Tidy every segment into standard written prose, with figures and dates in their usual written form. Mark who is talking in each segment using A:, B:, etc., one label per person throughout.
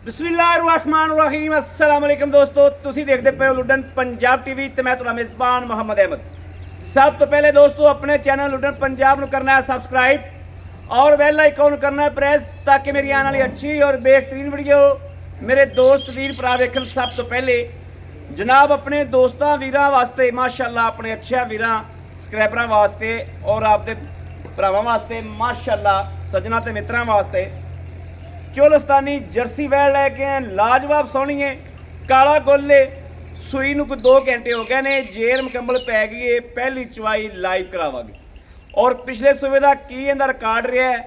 A: बिस्मिल्लाहिर्रहमानिर्रहीम अस्सलाम वालेकुम दोस्तों, तुसी देखते पे हो लुडन पंजाब टीवी ते मैं तुहाडा मेज़बान मोहम्मद अहमद। सब तो पहले दोस्तों अपने चैनल लुडन पंजाब ਨੂੰ करना है सब्सक्राइब और बेल आइकन करना है प्रेस ताकि मेरी आने वाली अच्छी और बेहतरीन वीडियो मेरे दोस्त वीर भरा वेखन। सब तो पहले जनाब अपने दोस्तों वीरां वास्ते माशाअल्लाह अपने अच्छे वीरां सबसक्राइबरां वास्ते और आपदे भरावां वास्ते माशाअल्लाह सजना ते मित्रां वास्ते चोलस्तानी जर्सी वैल लैके आए, लाजवाब सोहनी है, काला गोले सूई नूं कोई 2 घंटे हो गए ने, जेर मुकम्मल पै गई है, पहली चवाई लाइव करावांगे और पिछले सूबे का की इहदा रिकॉर्ड रहा है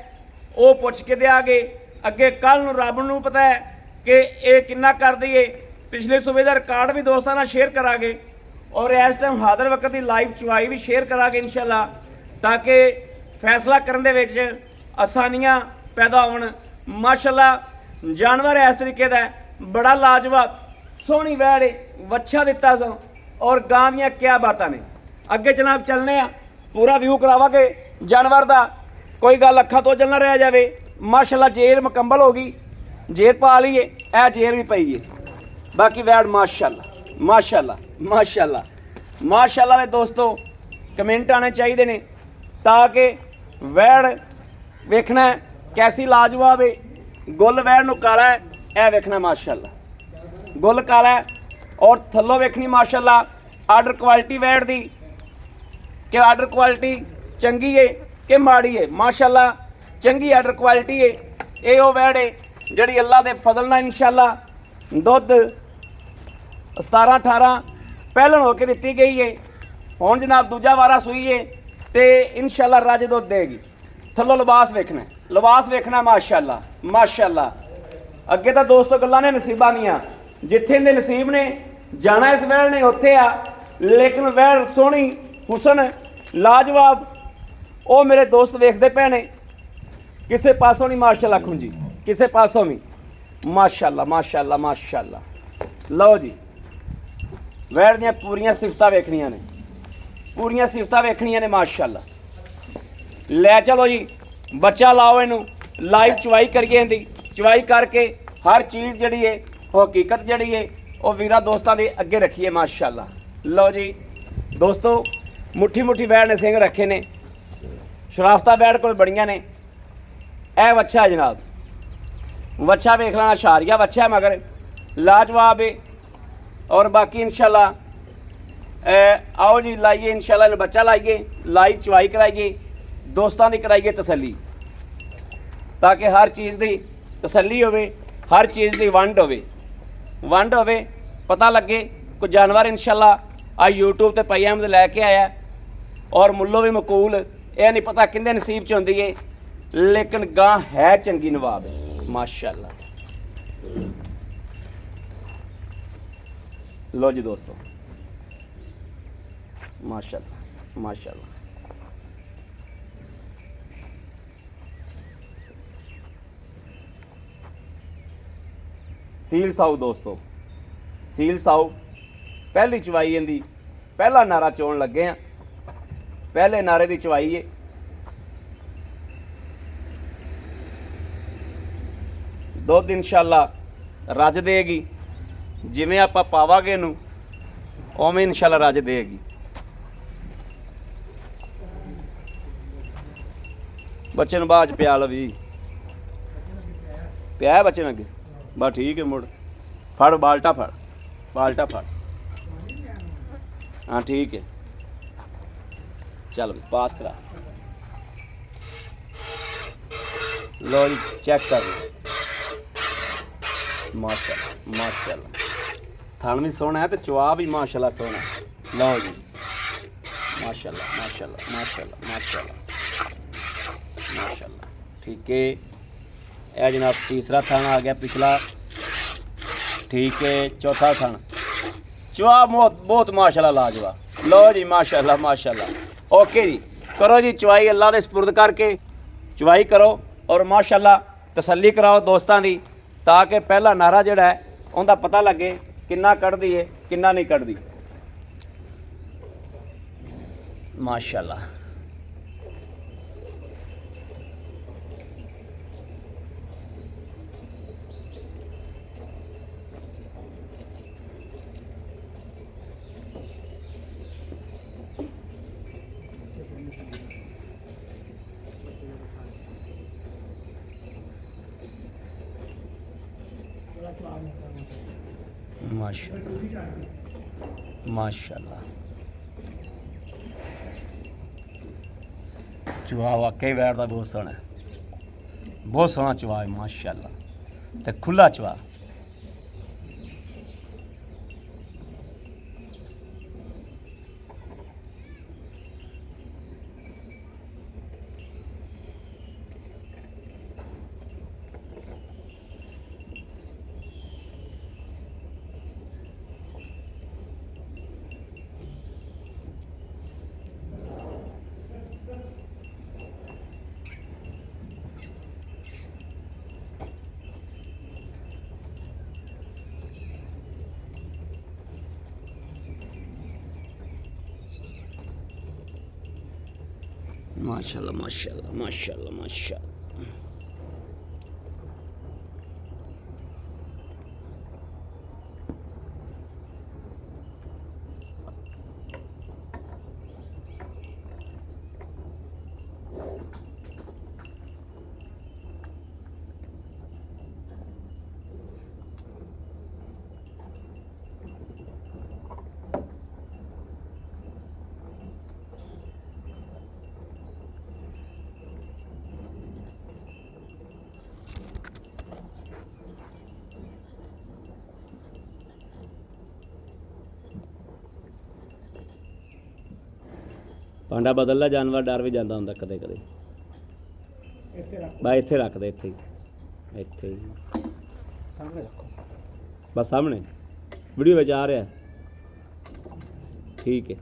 A: वो पुछ के देंगे। अगे कल नूं रब नूं पता है कि ये किन्ना कर दईए, पिछले सूबे का रिकॉर्ड भी दोस्तों नाल शेयर करांगे और इस टाइम हादर वक्त की लाइव चवाई भी शेयर करांगे इंशाअल्लाह, ताकि फैसला करने दे विच आसानियां पैदा होण। माशाअल्लाह जानवर इस तरीके का बड़ा लाजवाब सोहनी वैड़ वच्छा दिता सो और गां दियां क्या बातां ने। अगे जनाब चलने आ, पूरा व्यू करावांगे जानवर का, कोई गल अखा तो जल ना रह जाए। माशाअल्लाह जेर मुकम्मल हो गई, जेर पा लीए, ए जेर भी पई है, बाकी वैड़ माशाअल्लाह माशाअल्लाह माशाअल्लाह माशाअल्लाह ने दोस्तों कमेंट आने चाहिए ने ताकि वैड़ वेखना है कैसी लाजवाब है। गुल वैड़ नूं काला है, यह वेखना माशाअल्लाह गुल काला है और थल्लों वेखनी माशाअल्लाह आर्डर क्वालिटी वैड़ दी कि आर्डर क्वालिटी चंगी है कि माड़ी है। माशाअल्लाह चंगी आर्डर क्वालिटी है। ये वो वैड़ है जिहड़ी अल्लाह दे फजल नाल इंशाअल्लाह दुध 17-18 पहलन होकर दी गई है। हुण जनाब दूजा वारा सूई है तो इंशाअल्लाह रज दुध देगी। थल्लों लिबास वेखना, लिबास वेखना माशाअल्लाह माशाअल्लाह। अगे तो दोस्तों गल्लां ने नसीबां दियां, जिथे इहदे नसीब ने जाना इस वैड़ ने उत्थे आ, लेकिन वैड़ सोहनी हुसन लाजवाब वो मेरे दोस्त वेखते पे ने, किसी पासों नहीं माशाअल्लाह खुंजी, किसी पासों भी माशाअल्लाह माशाअल्लाह माशाअल्लाह। लो जी वैड़ दियां पूरियां सिफतां वेखनियां ने, पूरियां सिफतां वेखनियां ने माशाअल्लाह। लै चलो जी बच्चा लाओ, इनू लाइव चवाई करिए, इहदी चवाई करके हर चीज़ जिहड़ी है हकीकत जिहड़ी है वो वीरां दोस्तां दे अगे रखिए माशाअल्लाह। लो जी दोस्तों मुट्ठी मुट्ठी वैड़ ने सिंह रखे ने, शराफता वैड़ कोल बड़ियां ने। ए वच्छा है जनाब, वच्छा वेख लेना, शारिया वच्छा है मगर लाजवाब है। और बाकी इंशाअल्लाह आओ जी लाइए इंशाअल्लाह बच्चा लाइए, लाइव चवाई कराइए, दोस्तों की कराइए तसली, ताकि हर चीज़ की तसली होवे, हर चीज़ की वंड होवे पता लगे। कोई जानवर इंशाअल्लाह आ यूट्यूब ते पई अहमद लैके आया और मुल्लों भी मकूल, यह नहीं पता किंदे नसीब च होंदी है, लेकिन गां है चंगी नवाब है माशाअल्लाह। लो जी दोस्तों माशाअल्लाह माशाअल्लाह। सील साऊ दोस्तों, सील साऊ पहली चवाई इहदी, पहला नारा चोण लगे हैं, पहले नारे की चवाई है। दुध इंशाअल्लाह रज देगी, जिवें आपां पावांगे इहनूं उवें इंशाअल्लाह रज देगी। बच्चे नूं बाज पिया लो भी, पिया बच्चे नूं अगे बस ठीक है। मुड़ फड़ बाल्टा फड़, बाल्टा फड़, हाँ ठीक है चल पास करा। लो जी चेक कर माशाअल्लाह माशाअल्लाह, थान भी सोहना है तो चवा भी माशाअल्लाह सोहना है। लो जी माशाअल्लाह माशाअल्लाह माशाअल्लाह माशाअल्लाह माशाअल्लाह ठीक है। यह जनाब तीसरा थान आ गया, पिछला ठीक है, चौथा थान चवा बहुत माशाअल्लाह लाजवाब। लो जी माशाअल्लाह माशाअल्लाह ओके जी, करो जी चवाई अल्लाह दे सुपुर्द करके चवाई करो और माशाअल्लाह तसल्ली कराओ दोस्तों की, ताकि पहला नारा जिहड़ा है उनका पता लगे किन्ना कढ़दी है किन्ना नहीं कढ़दी माशाअल्लाह। माशाल्लाह माशाल्लाह चुहा वाकई बैठता बहुत सोहना बहुत सोहना चुहा है माशाल्लाह ते खुला चुहा माशाल्लाह माशाल्लाह माशाल्लाह माशाल्लाह ਭਾਂਡਾ ਬਦਲਦਾ ਜਾਨਵਰ ਡਰ ਵੀ ਜਾਂਦਾ ਹੁੰਦਾ ਕਦੇ ਕਦੇ ਬਾ ਇੱਥੇ ਰੱਖ ਦੇ ਇੱਥੇ ਹੀ ਸਾਹਮਣੇ ਰੱਖੋ ਬਸ ਸਾਹਮਣੇ ਵੀਡੀਓ ਵਿੱਚ ਆ ਰਿਹਾ ਠੀਕ ਹੈ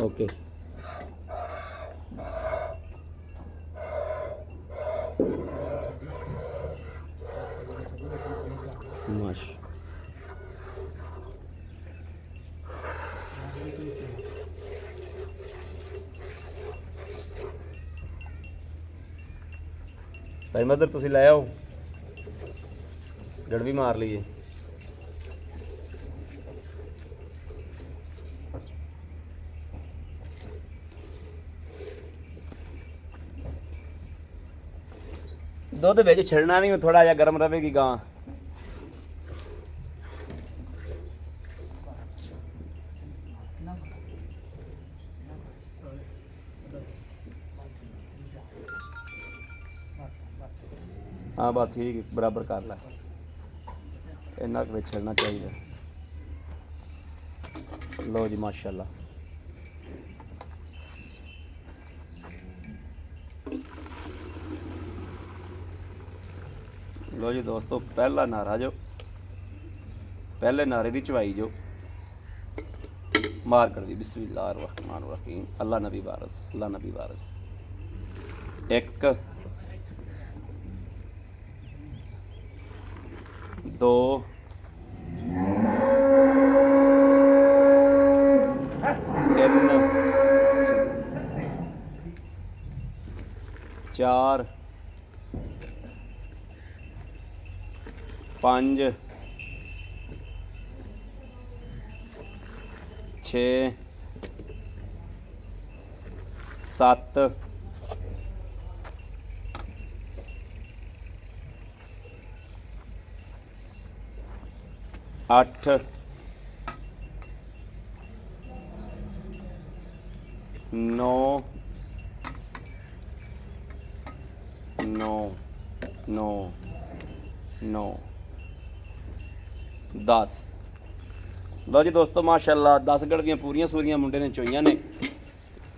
A: ਓਕੇ ਮਾਸ਼ ਭਾਈ ਮਦਰ ਤੁਸੀਂ ਲੈ ਆਓ ਜੜ ਵੀ ਮਾਰ ਲਈਏ ਦੁੱਧ ਵਿੱਚ ਛੱਡਣਾ ਨਹੀਂ ਥੋੜਾ ਜਿਹਾ ਗਰਮ ਰਹੇਗੀ ਗਾਂ हाँ बात ठीक है बराबर कर ला इन्ना कुछ छड़ना चाहिए लो जी माशाल्लाह लो जी दोस्तों पहला नारा जो पहले नारे की चवाई जो मार कर दी बिस्मिल्लाह रहमान रहीम अल्लाह नबी वारस एक दो तीन चार पांच छे सत्त अठ नौ नौ नौ नौ 10 लो जी दोस्तों माशाल्लाह 10 गड़ दी पूरियां सूरियां मुंडे ने चोईयां ने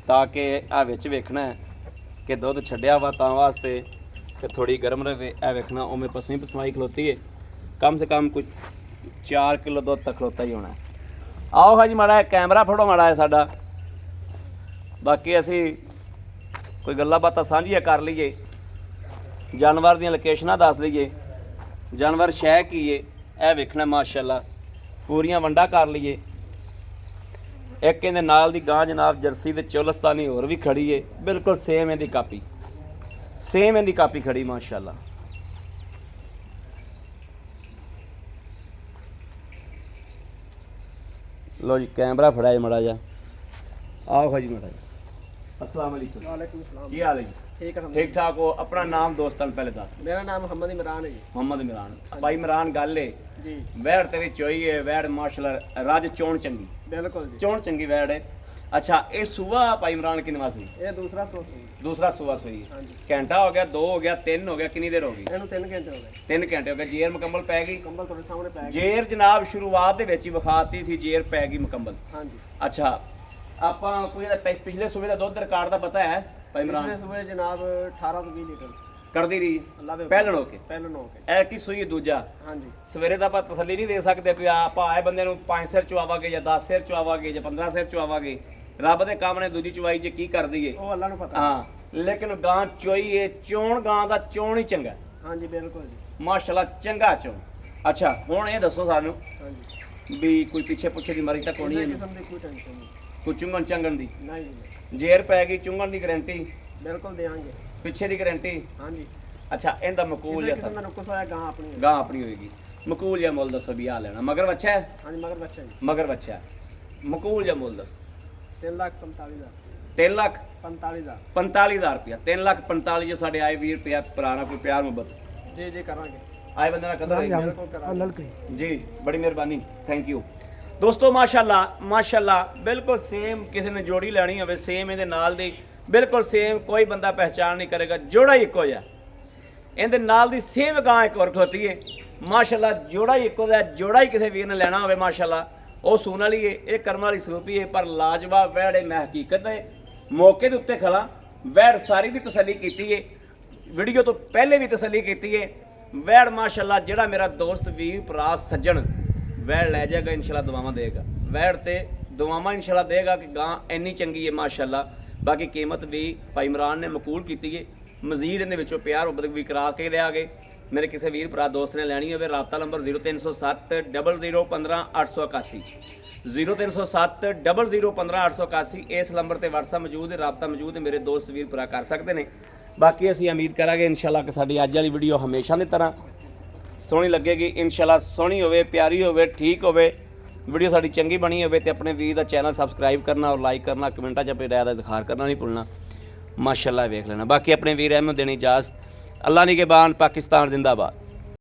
A: ताकि आ विच वेखना है कि दुध छड्डिया वा तां वास्ते कि थोड़ी गर्म रहे ए वेखना उमें पसमी पसमाई खलोती है कम से कम कुछ 4 किलो दुध तक खलोता ही होना है आओ हाँ जी माड़ा कैमरा फड़ो माड़ा है साडा बाकी असी कोई गल्लां बातां सांझियां कर लईए जानवर दी लोकेशनां दस दईए जानवर शै की है ए वेखना माशाल्लाह पूरियां वंडा कर लईए एक इहदे नाल दी गां जनाब जर्सी ते चोलस्तानी होर भी खड़ी है बिल्कुल सेम इहदी कापी खड़ी माशाल्लाह लो जी कैमरा फड़ाए मड़ा जा आओ जी मड़ा अस्सलाम वालेकुम।
B: वालेकुम सलाम।
A: ਕੀ ਹਾਲ ਹੈ ਜੀ?
B: ठीक है
A: ਠੀਕ ਠਾਕ ਹੋ? ਆਪਣਾ ਨਾਮ ਦੋਸਤਾਂ ਨੂੰ ਪਹਿਲੇ ਦੱਸ ਦਿਓ।
B: मेरा नाम मोहम्मद इमरान है जी।
A: ਮੁਹੰਮਦ ਇਮਰਾਨ। ਭਾਈ ਇਮਰਾਨ ਗੱਲ ਏ
B: जी
A: ਵੈੜ ਤੇਰੀ ਚੋਈ ਹੈ, ਵੈੜ ਮਾਸ਼ਾਅੱਲਾ ਰੱਜ ਚੋਣ ਚੰਗੀ,
B: बिल्कुल जी।
A: ਚੋਣ ਚੰਗੀ ਵੈੜ ਹੈ। ਅੱਛਾ ਇਹ ਸੂਆ ਭਾਈ ਇਮਰਾਨ ਕਿੰਨੀ ਵਾਰ ਸੂਈ?
B: ये दूसरा सोच है।
A: ਦੂਸਰਾ ਸੂਆ ਸੂਈ ਹੈ।
B: हाँ जी।
A: ਘੰਟਾ ਹੋ ਗਿਆ, 2 ਹੋ ਗਿਆ, 3 ਹੋ ਗਿਆ, ਕਿੰਨੀ ਦੇਰ ਹੋ ਗਈ?
B: ਇਹਨੂੰ 3 ਘੰਟੇ ਹੋ ਗਏ।
A: 3 ਘੰਟੇ ਹੋ ਗਏ। ਜੇਰ ਮੁਕੰਮਲ ਪੈ ਗਈ?
B: ਕੰਬਲ ਤੁਹਾਡੇ ਸਾਹਮਣੇ ਪੈ ਗਿਆ।
A: ਜੇਰ ਜਨਾਬ ਸ਼ੁਰੂਆਤ ਦੇ ਵਿੱਚ ਹੀ ਵਿਖਾਤੀ ਸੀ, ਜੇਰ ਪੈ ਗਈ ਮੁਕੰਮਲ।
B: हाँ जी।
A: ਅੱਛਾ ਆਪਾਂ ਕੋਈ ਇਹਦਾ ਪਿਛਲੇ ਸੂਬੇ ਦਾ ਦੁੱਧ ਰਿਕਾਰਡ ਦਾ ਪਤਾ ਹੈ ਭਾਈ
B: पिछले
A: ਇਮਰਾਨ?
B: सुबह जनाब 18 से 20 लीटर
A: ਕਰਦੀ ਰਹੀ
B: अल्लाह दे
A: ਪਹਿਲਣ ਹੋ ਕੇ।
B: पहलन हो के।
A: ਐ ਕੀ ਸੂਈ ਦੂਜਾ
B: हाँ जी।
A: ਸਵੇਰੇ ਦਾ ਆਪਾਂ ਤਸੱਲੀ ਨਹੀਂ ਦੇ ਸਕਦੇ ਵੀ ਆਪਾਂ ਆਏ ਬੰਦੇ ਨੂੰ 5 ਸਿਰ ਚੁਆਵਾਂਗੇ ਜਾਂ 10 ਸਿਰ ਚੁਆਵਾਂਗੇ ਜਾਂ 15 ਸਿਰ ਚੁਆਵਾਂਗੇ। ਰੱਬ ਦੇ ਕੰਮ ਨੇ ਦੂਜੀ ਚੁਆਈ 'ਚ ਕੀ ਕਰਦੀ ਏ।
B: वो अल्लाह ਨੂੰ ਪਤਾ।
A: ਹਾਂ ਲੇਕਿਨ ਗਾਂ ਚੋਈ ਏ, ਚੋਣ ਗਾਂ ਦਾ ਚੋਣ ਹੀ ਚੰਗਾ
B: हाँ जी बिल्कुल जी।
A: ਮਾਸ਼ਾਅੱਲਾ, ਚੰਗਾ ਚੋਣ। ਅੱਛਾ ਹੁਣ ਇਹ ਦੱਸੋ ਸਾਨੂੰ
B: हाँ जी।
A: ਵੀ ਕੋਈ ਪਿੱਛੇ ਪੁੱਛੇ ਦੀ ਮਰੀ ਤਾਂ ਕੋਣੀ
B: किसी
A: ਹੈ?
B: किस्म की कोई टेंशन नहीं।
A: ਕੋਈ ਚੁੰਗਣ ਚੰਗਣ ਦੀ
B: नहीं जी
A: ਜੇਰ ਪੈ ਗਈ, ਚੁੰਗਣ ਦੀ ਗਾਰੰਟੀ,
B: बिल्कुल देंगे।
A: ਪਿੱਛੇ ਦੀ ਗਾਰੰਟੀ।
B: हाँ जी।
A: ਅੱਛਾ ਇਹਦਾ ਮਕੂਲ
B: किसी
A: ਜਾਂ
B: किस्म का नुकस होया गां अपनी है।
A: ਗਾਂ ਆਪਣੀ ਹੋਏਗੀ। ਮਕੂਲ ਜਾਂ ਮੁੱਲ ਦੱਸੋ ਵੀ ਆ ਲੈਣਾ? ਮਗਰ ਬੱਚਾ ਹੈ?
B: हाँ जी मगर बच्चा जी।
A: ਮਗਰ ਬੱਚਾ। ਮਕੂਲ ਜਾਂ ਮੁੱਲ ਦੱਸੋ?
B: 3,45,000।
A: 3 ਲੱਖ
B: 45,000।
A: 45,000 ਰੁਪਇਆ। 3 ਲੱਖ 45 ਜੋ ਸਾਡੇ ਆਏ 20 ਰੁਪਇਆ ਪੁਰਾਣਾ ਕੋਈ ਪਿਆਰ ਮੁਹੱਬਤ
B: जी जी करांगे।
A: ਆਏ ਬੰਦੇ ਨਾਲ ਕਦਰ ਹੋਏਗੀ।
B: बिल्कुल करांगे।
A: ਜੀ ਬੜੀ ਮਿਹਰਬਾਨੀ, ਥੈਂਕ ਯੂ ਦੋਸਤੋ। ਮਾਸ਼ਾਅੱਲਾ ਮਾਸ਼ਾਅੱਲਾ, ਬਿਲਕੁਲ ਸੇਮ ਕਿਸੇ ਨੇ ਜੋੜੀ ਲੈਣੀ ਹੋਵੇ ਸੇਮ ਇਹਦੇ ਨਾਲ ਦੀ ਬਿਲਕੁਲ ਸੇਮ, ਕੋਈ ਬੰਦਾ ਪਹਿਚਾਨ ਨਹੀਂ ਕਰੇਗਾ, ਜੋੜਾ ਹੀ ਇੱਕੋ ਜਿਹਾ। ਇਹਦੇ ਨਾਲ ਦੀ ਸੇਮ ਗਾਂ ਇੱਕ ਹੋਰ ਖਲੋਤੀ ਹੈ ਮਾਸ਼ਾਅੱਲਾ, ਜੋੜਾ ਹੀ ਇੱਕੋ ਜਿਹਾ। ਜੋੜਾ ਹੀ ਕਿਸੇ ਵੀਰ ਨੇ ਲੈਣਾ ਹੋਵੇ ਮਾਸ਼ਾਅੱਲਾ ਉਹ ਸੂਣ ਵਾਲੀ ਹੈ, ਇਹ ਕਰਮ ਵਾਲੀ ਸਰੂਪੀ ਹੈ। ਪਰ ਲਾਜਵਾਬ ਵੈੜ ਹੈ, ਮੈਂ ਹਕੀਕਤ ਹੈ ਮੌਕੇ ਦੇ ਉੱਤੇ ਖੜਾ ਵੈੜ ਸਾਰੀ ਦੀ ਤਸੱਲੀ ਕੀਤੀ ਹੈ, ਵੀਡੀਓ ਤੋਂ ਪਹਿਲੇ ਵੀ ਤਸੱਲੀ ਕੀਤੀ ਹੈ। ਵੈੜ ਮਾਸ਼ਾਅੱਲਾ ਜਿਹੜਾ ਮੇਰਾ ਦੋਸਤ ਵੀਰ ਭਰਾ ਸੱਜਣ ਵੈੜ ਲੈ ਜਾਏਗਾ ਇਨਸ਼ਾਅੱਲਾ ਦੁਆਵਾਂ ਦੇਗਾ, ਵੈੜ ਤੇ ਦੁਆਵਾਂ ਇਨਸ਼ਾਅੱਲਾ ਦੇਗਾ ਕਿ ਗਾਂ ਇੰਨੀ ਚੰਗੀ ਹੈ ਮਾਸ਼ਾਅੱਲਾ। ਬਾਕੀ ਕੀਮਤ ਵੀ ਭਾਈ ਇਮਰਾਨ ਨੇ ਮਕਬੂਲ ਕੀਤੀ ਹੈ, ਮਜ਼ੀਦ ਇਹਦੇ ਵਿੱਚੋਂ ਪਿਆਰ ਮੁਹੱਬਤ ਵੀ ਕਰਾ ਕੇ ਦਿਆਂਗੇ। ਮੇਰੇ ਕਿਸੇ ਵੀਰ ਭਰਾ ਦੋਸਤ ਨੇ ਲੈਣੀ ਹੋਵੇ ਰਾਬਤਾ ਨੰਬਰ 0307 0015 881 0307 0015 881 ਇਸ ਨੰਬਰ ਤੇ WhatsApp ਮੌਜੂਦ ਹੈ, ਰਾਬਤਾ ਮੌਜੂਦ ਹੈ, ਮੇਰੇ ਦੋਸਤ ਵੀਰ ਭਰਾ ਕਰ ਸਕਦੇ ਨੇ। ਬਾਕੀ ਅਸੀਂ ਉਮੀਦ ਕਰਾਂਗੇ ਇਨਸ਼ਾਅੱਲਾ ਕਿ ਸਾਡੀ ਅੱਜ ਵਾਲੀ ਵੀਡੀਓ ਹਮੇਸ਼ਾ ਦੀ ਤਰ੍ਹਾਂ ਸੋਹਣੀ ਲੱਗੇਗੀ ਇਨਸ਼ਾਅੱਲਾ, ਸੋਹਣੀ ਹੋਵੇ, ਪਿਆਰੀ ਹੋਵੇ, ਠੀਕ ਹੋਵੇ, ਵੀਡੀਓ ਸਾਡੀ ਚੰਗੀ ਬਣੀ ਹੋਵੇ ਤੇ ਆਪਣੇ ਵੀਰ ਦਾ ਚੈਨਲ ਸਬਸਕ੍ਰਾਈਬ ਕਰਨਾ ਔਰ ਲਾਈਕ ਕਰਨਾ, ਕਮੈਂਟਾਂ 'ਚ ਆਪਣੀ ਰਾਏ ਦਾ ਇਜ਼ਹਾਰ ਕਰਨਾ ਨਹੀਂ ਭੁੱਲਣਾ। ਮਾਸ਼ਾਅੱਲਾ ਵੇਖ ਲੈਣਾ। ਬਾਕੀ ਆਪਣੇ ਵੀਰ ਅਹਿਮਦ ਦੇਣੀ ਇਜਾਜ਼ਤ। ਅੱਲਾ ਨਿਗਹਿਬਾਨ, ਪਾਕਿਸਤਾਨ ਜ਼ਿੰਦਾਬਾਦ।